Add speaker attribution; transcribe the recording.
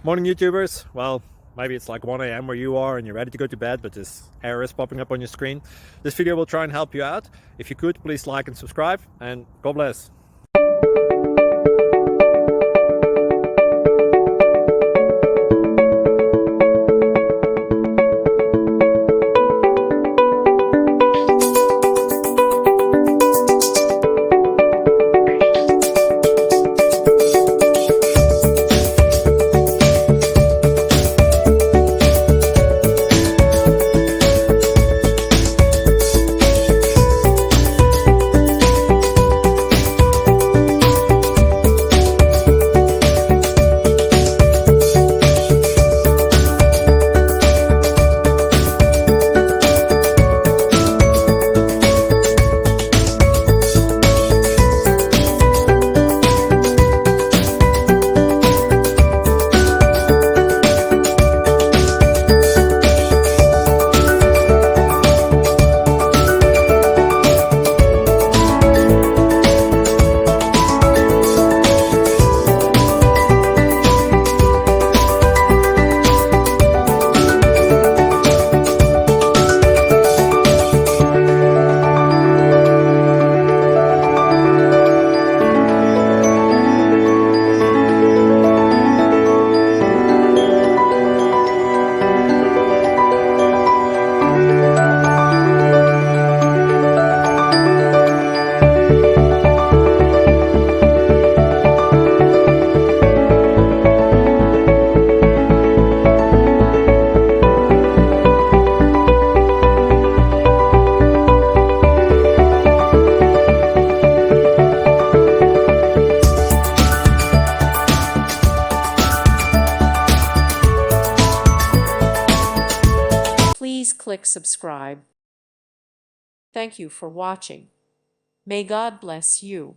Speaker 1: Morning YouTubers. Well, maybe it's like 1 a.m. where you are and you're ready to go to bed, but this error is popping up on your screen. This video will try and help you out. If you could, please like and subscribe, and God bless.
Speaker 2: Please click subscribe. Thank you for watching. May God bless you.